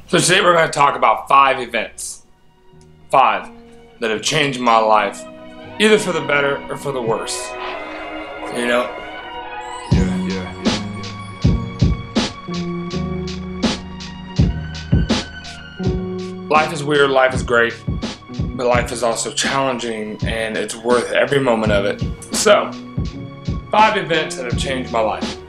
So today we're going to talk about 5 events. 5 that have changed my life, either for the better or for the worse. You know? Life is weird, life is great, but life is also challenging and it's worth every moment of it. So, 5 events that have changed my life.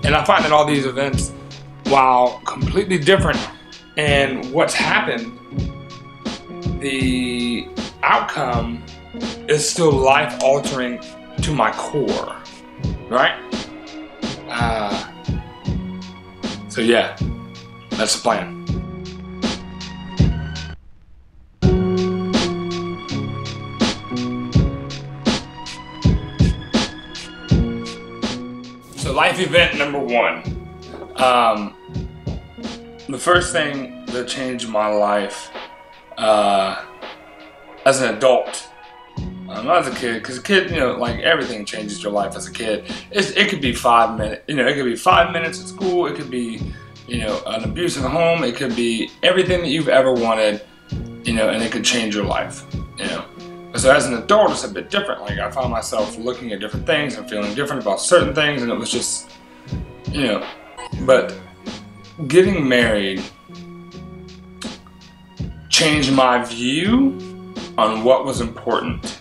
And I find that all these events, while completely different in what's happened, the outcome is still life-altering to my core, right? So yeah, that's the plan. So life event number 1. The first thing that changed my life as an adult, not as a kid, because a kid, you know, like everything changes your life as a kid. It could be 5 minutes, you know, it could be 5 minutes at school, it could be, you know, an abusive home, it could be everything that you've ever wanted, you know, and it could change your life, you know. So as an adult, it's a bit different. Like I found myself looking at different things and feeling different about certain things, and it was just, you know, but getting married changed my view on what was important.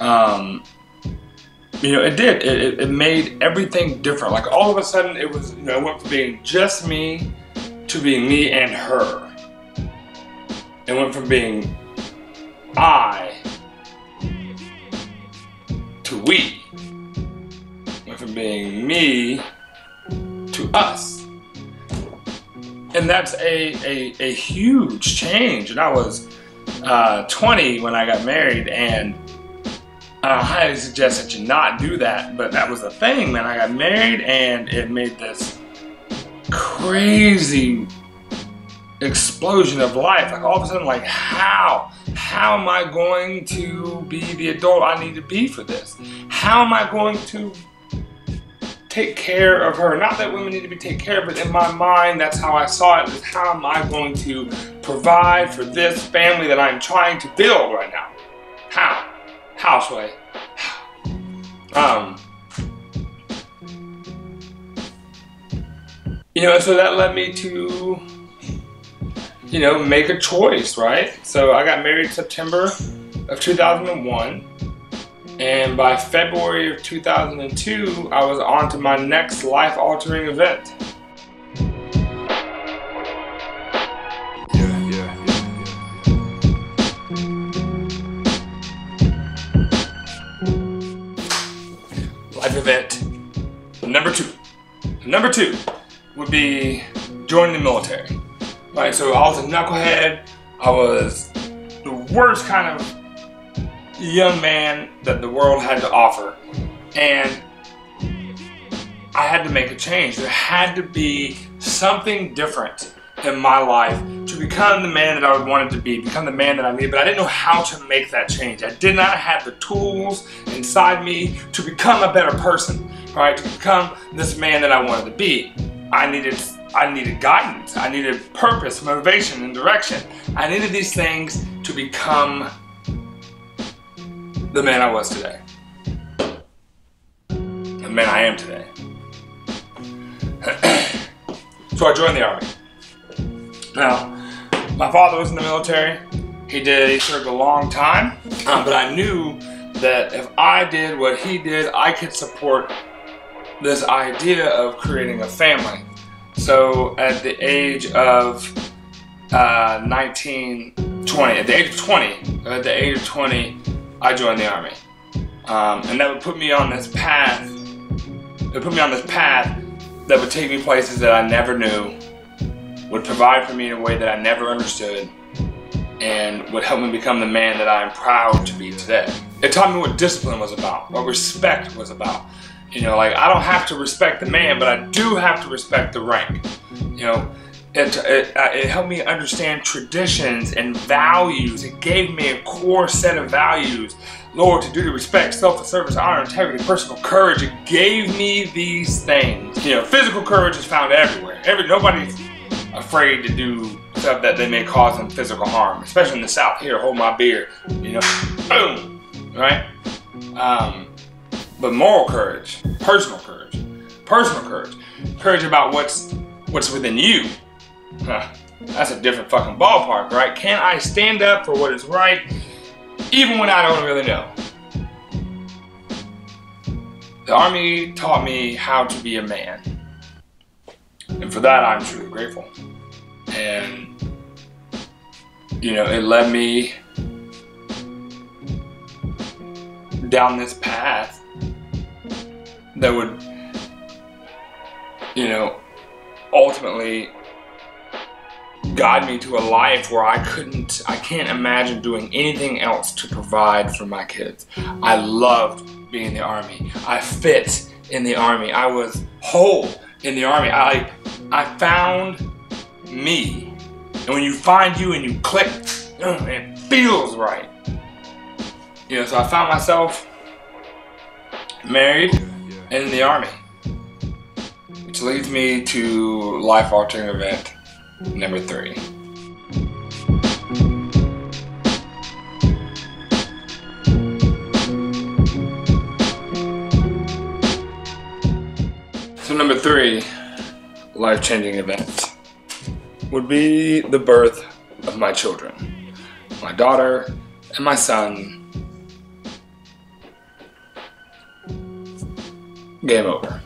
You know, it did. It made everything different. Like all of a sudden, it was, you know, it went from being just me to being me and her. It went from being I to we. It went from being me to us. And that's a huge change. And I was 20 when I got married, and I highly suggest that you not do that, but that was the thing, man. I got married and it made this crazy explosion of life. Like all of a sudden, like how am I going to be the adult I need to be for this? How am I going to take care of her? Not that women need to be taken care of, but in my mind, that's how I saw it. Is how am I going to provide for this family that I'm trying to build right now? How? Houseway. You know, so that led me to, you know, make a choice, right? So I got married September of 2001. And by February of 2002, I was on to my next life-altering event. Life event number 2. Number 2 would be joining the military. Right, so I was a knucklehead. I was the worst kind of young man that the world had to offer, and I had to make a change. There had to be something different in my life to become the man that I wanted to be, become the man that I needed, but I didn't know how to make that change. I did not have the tools inside me to become a better person, right? To become this man that I wanted to be. I needed guidance. I needed purpose, motivation, and direction. I needed these things to become the man I was today. The man I am today. So I joined the Army. Now, my father was in the military. He served a long time, but I knew that if I did what he did, I could support this idea of creating a family. So at the age of 20, at the age of 20, I joined the Army. And that would put me on this path. It would put me on this path that would take me places that I never knew, would provide for me in a way that I never understood, and would help me become the man that I am proud to be today. It taught me what discipline was about, what respect was about. You know, like I don't have to respect the man, but I do have to respect the rank. You know, It helped me understand traditions and values. It gave me a core set of values. Loyalty, duty, respect, self-service, honor, integrity, personal courage. It gave me these things. You know, physical courage is found everywhere. Nobody's afraid to do stuff that they may cause them physical harm, especially in the South. Here, hold my beer. You know, boom, right? But moral courage, personal courage, courage about what's within you. That's a different fucking ballpark, right? Can I stand up for what is right, even when I don't really know? The Army taught me how to be a man. And for that, I'm truly grateful. And, you know, it led me down this path that would, you know, ultimately guide me to a life where I can't imagine doing anything else to provide for my kids. I loved being in the Army. I fit in the Army. I was whole in the Army. I found me. And when you find you and you click, it feels right. You know, so I found myself married and in the Army. Which leads me to life-altering event number 3. So number 3, life-changing event, would be the birth of my children. My daughter and my son. Game over.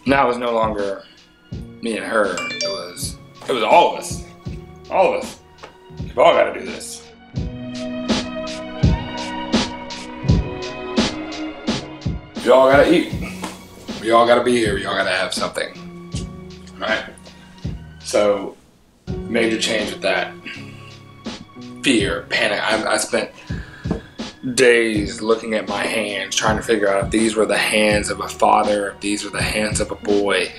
Now it was no longer me and her, it was all of us. All of us. We've all got to do this. We all got to eat. We all got to be here. We all got to have something. Right? So, major change with that. Fear, panic. I spent days looking at my hands, trying to figure out if these were the hands of a father, if these were the hands of a boy,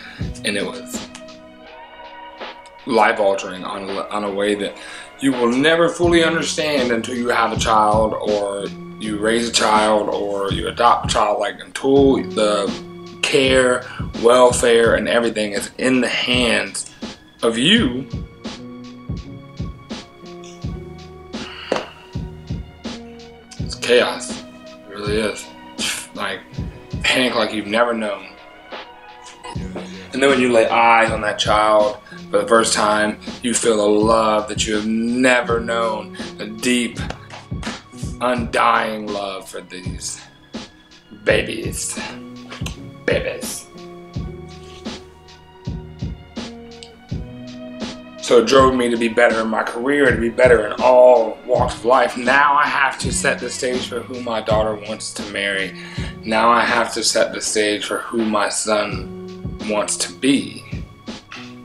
and it was life-altering on a way that you will never fully understand until you have a child, or you raise a child, or you adopt a child. Like, until the care, welfare, and everything is in the hands of you, it's chaos. It really is. Like, panic like you've never known. And then when you lay eyes on that child for the first time, you feel a love that you have never known. A deep, undying love for these babies. So it drove me to be better in my career, to be better in all walks of life. Now I have to set the stage for who my daughter wants to marry. Now I have to set the stage for who my son wants to be.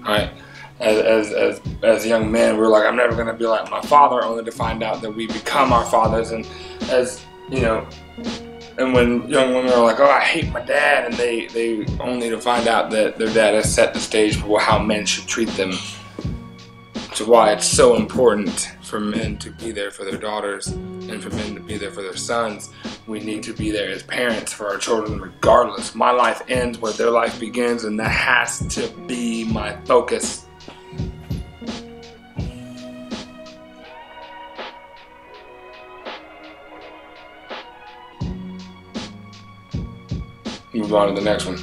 Right? As young men, we're like, I'm never gonna be like my father, only to find out that we become our fathers. And as you know, and when young women are like, oh, I hate my dad, and they only to find out that their dad has set the stage for how men should treat them. Which is why it's so important for men to be there for their daughters and for men to be there for their sons. We need to be there as parents for our children regardless. My life ends where their life begins, and that has to be my focus. Move on to the next one.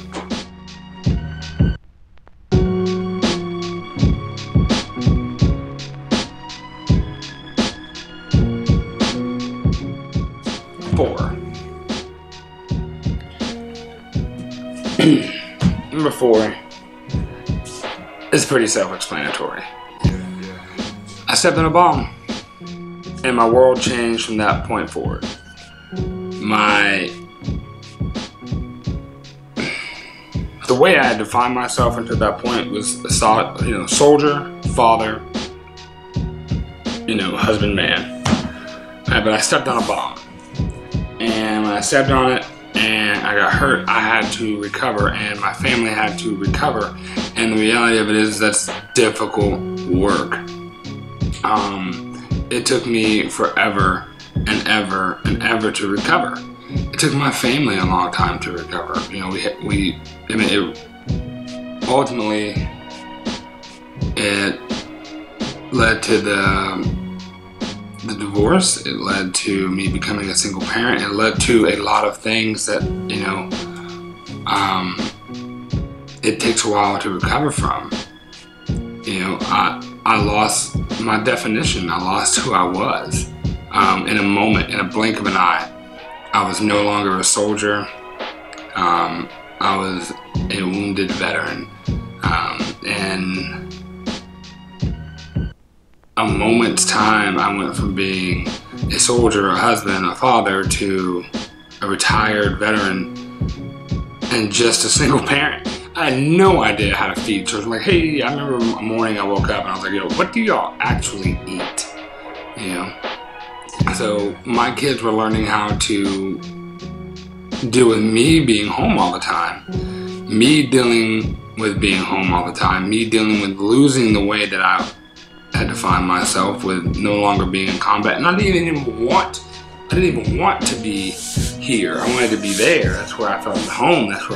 Number 4 is pretty self-explanatory. I stepped on a bomb, and my world changed from that point forward. The way I had defined myself until that point was a soldier, father, husband, man. But I stepped on a bomb, and when I stepped on it and I got hurt, I had to recover, and my family had to recover. And the reality of it is that's difficult work. It took me forever and ever and ever to recover. It took my family a long time to recover. You know, ultimately it led to the divorce. It led to me becoming a single parent. It led to a lot of things that, you know, it takes a while to recover from. You know, I lost my definition. I lost who I was. In a moment, in a blink of an eye. I was no longer a soldier. I was a wounded veteran. In a moment's time, I went from being a soldier, a husband, a father, to a retired veteran and just a single parent. I had no idea how to feed. So I was like, hey, I remember a morning I woke up and I was like, yo, what do y'all actually eat? You know? So my kids were learning how to deal with me being home all the time, me dealing with being home all the time, me dealing with losing the way that I had to find myself with no longer being in combat. And I didn't even want to be here. I wanted to be there. That's where I felt at home. That's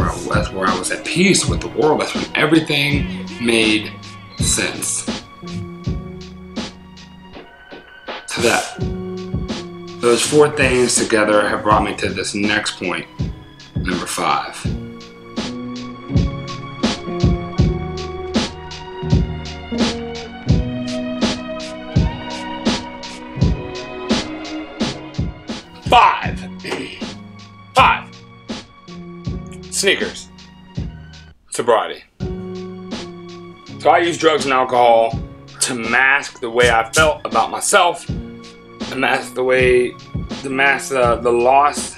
where I was at peace with the world. That's when everything made sense. So those four things together have brought me to this next point, number 5. Five. Sneakers. Sobriety. So I use drugs and alcohol to mask the way I felt about myself, to mask the loss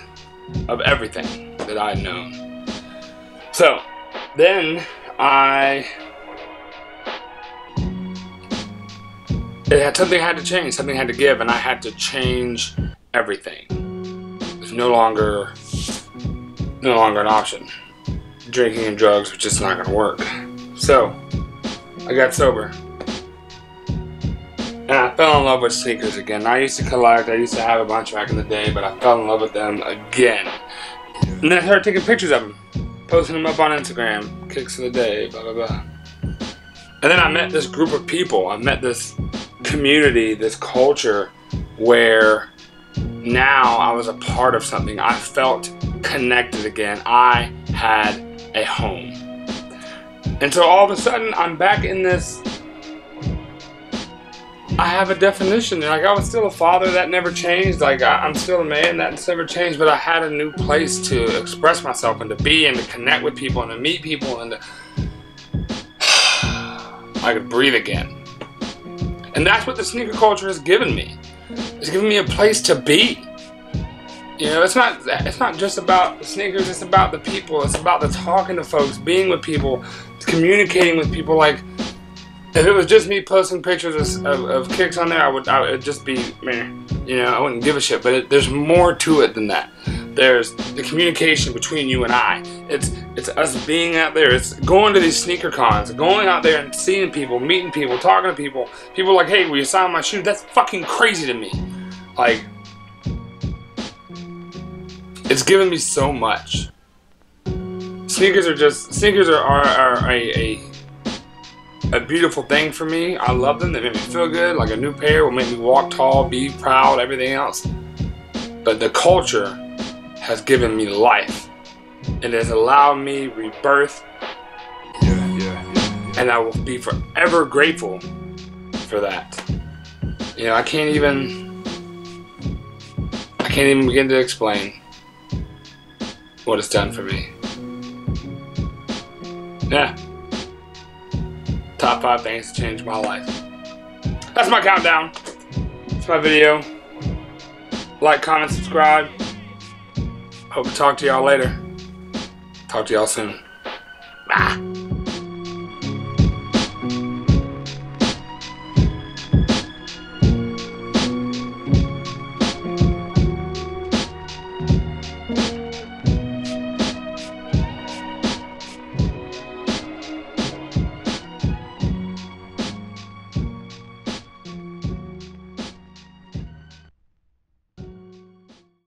of everything that I had known. So then something had to change, something had to give, and I had to change everything. It's no longer an option. Drinking and drugs was just not gonna work. So I got sober. And I fell in love with sneakers again. I used to collect, I used to have a bunch back in the day, but I fell in love with them again. And then I started taking pictures of them, posting them up on Instagram, kicks of the day, blah, blah, blah. And then I met this group of people. I met this community, this culture, where now I was a part of something. I felt connected again. I had a home. And so all of a sudden, I'm back in this, I have a definition. Like, I was still a father, that never changed. Like, I'm still a man, that's never changed. But I had a new place to express myself and to be and to connect with people and to meet people and to I could breathe again. And that's what the sneaker culture has given me. It's given me a place to be. You know, it's not just about the sneakers, it's about the people. It's about the talking to folks, being with people, communicating with people. Like, if it was just me posting pictures of kicks on there, I would just be, you know, I wouldn't give a shit. But there's more to it than that. There's the communication between you and I. It's us being out there. It's going to these sneaker cons, going out there and seeing people, meeting people, talking to people. People like, hey, will you sign my shoe? That's fucking crazy to me. Like, it's given me so much. Sneakers are a beautiful thing for me. I love them. They make me feel good. Like, a new pair will make me walk tall, be proud, everything else. But the culture has given me life. It has allowed me rebirth. And I will be forever grateful for that. You know, I can't even begin to explain what it's done for me. Yeah. Top 5 things to change my life. That's my countdown. That's my video. Like, comment, subscribe. Hope to talk to y'all later. Talk to y'all soon. Bye.